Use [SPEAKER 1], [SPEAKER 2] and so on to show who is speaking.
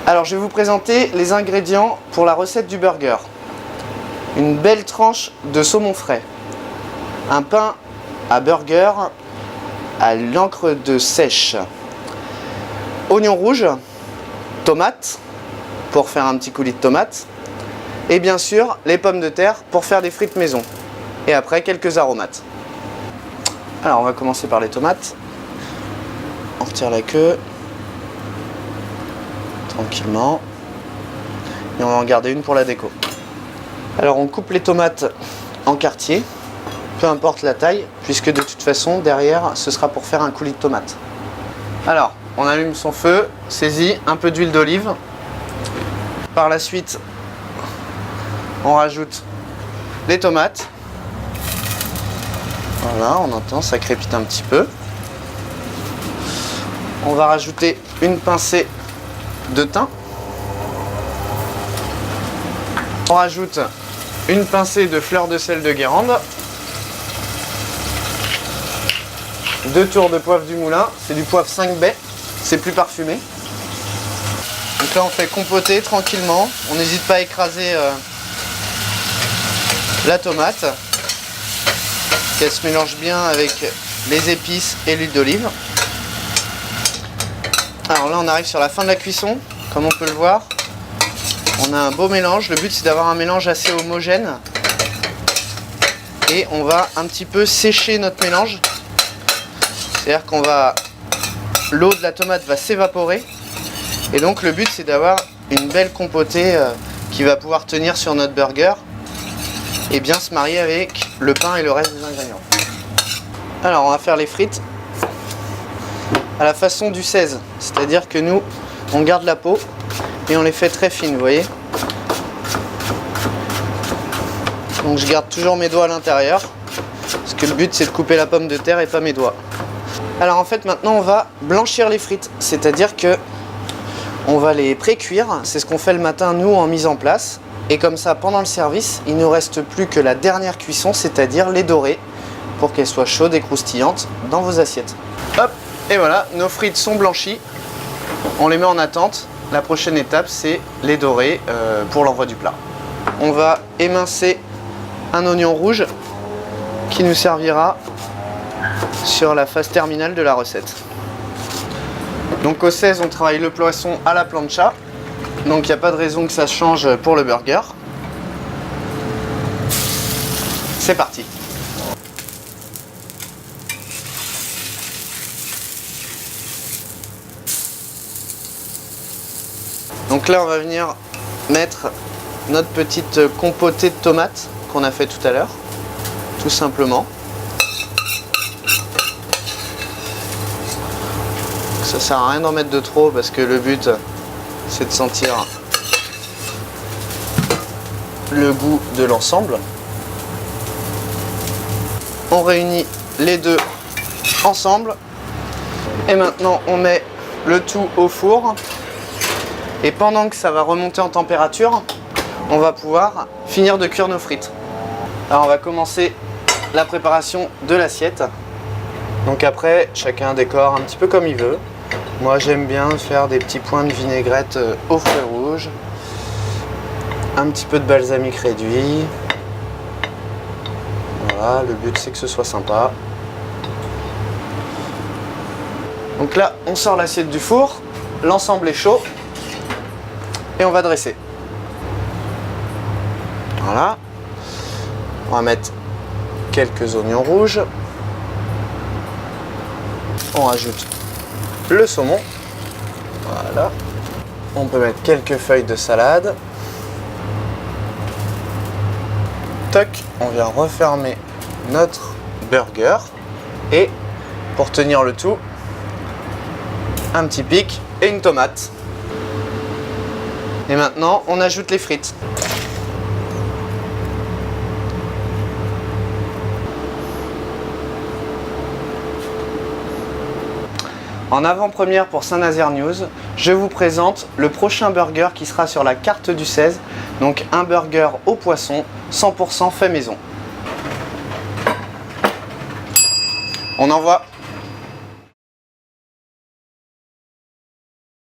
[SPEAKER 1] Alors je vais vous présenter les ingrédients pour la recette du burger. Une belle tranche de saumon frais, un pain à burger à l'encre de sèche, oignons rouges, tomates pour faire un petit coulis de tomates et bien sûr les pommes de terre pour faire des frites maison et après quelques aromates. Alors on va commencer par les tomates. On retire la queue tranquillement et on va en garder une pour la déco. Alors on coupe les tomates en quartiers, peu importe la taille, puisque de toute façon derrière ce sera pour faire un coulis de tomates. Alors on allume son feu, saisit un peu d'huile d'olive. Par la suite on rajoute les tomates. Voilà, on entend, ça crépite un petit peu. On va rajouter une pincée de thym. On rajoute une pincée de fleur de sel de Guérande. 2 tours de poivre du moulin, c'est du poivre 5 baies, c'est plus parfumé. Donc là on fait compoter tranquillement, on n'hésite pas à écraser la tomate, qu'elle se mélange bien avec les épices et l'huile d'olive. Alors là on arrive sur la fin de la cuisson, comme on peut le voir. On a un beau mélange, le but c'est d'avoir un mélange assez homogène. Et on va un petit peu sécher notre mélange. C'est-à-dire qu'on va... l'eau de la tomate va s'évaporer. Et donc le but c'est d'avoir une belle compotée qui va pouvoir tenir sur notre burger. Et bien se marier avec le pain et le reste des ingrédients. Alors on va faire les frites à la façon du 16. C'est-à-dire que nous, on garde la peau. Et on les fait très fines, vous voyez. Donc je garde toujours mes doigts à l'intérieur. Parce que le but c'est de couper la pomme de terre et pas mes doigts. Alors en fait maintenant on va blanchir les frites. C'est-à-dire que on va les pré-cuire. C'est ce qu'on fait le matin nous en mise en place. Et comme ça pendant le service, il ne nous reste plus que la dernière cuisson, c'est-à-dire les dorer. Pour qu'elles soient chaudes et croustillantes dans vos assiettes. Hop, et voilà, nos frites sont blanchies. On les met en attente. La prochaine étape, c'est les dorer pour l'envoi du plat. On va émincer un oignon rouge qui nous servira sur la phase terminale de la recette. Donc au 16, on travaille le poisson à la plancha. Donc il n'y a pas de raison que ça change pour le burger. C'est parti. Donc là on va venir mettre notre petite compotée de tomates qu'on a fait tout à l'heure, tout simplement. Ça sert à rien d'en mettre de trop parce que le but c'est de sentir le goût de l'ensemble. On réunit les deux ensemble et maintenant on met le tout au four. Et pendant que ça va remonter en température, on va pouvoir finir de cuire nos frites. Alors on va commencer la préparation de l'assiette. Donc après, chacun décore un petit peu comme il veut. Moi j'aime bien faire des petits points de vinaigrette aux fruits rouges. Un petit peu de balsamique réduit. Voilà, le but c'est que ce soit sympa. Donc là, on sort l'assiette du four. L'ensemble est chaud. Et on va dresser. Voilà. On va mettre quelques oignons rouges. On rajoute le saumon. Voilà. On peut mettre quelques feuilles de salade. Toc, on vient refermer notre burger. Et pour tenir le tout, un petit pic et une tomate. Et maintenant, on ajoute les frites. En avant-première pour Saint-Nazaire News, je vous présente le prochain burger qui sera sur la carte du 16. Donc un burger au poisson, 100% fait maison. On envoie.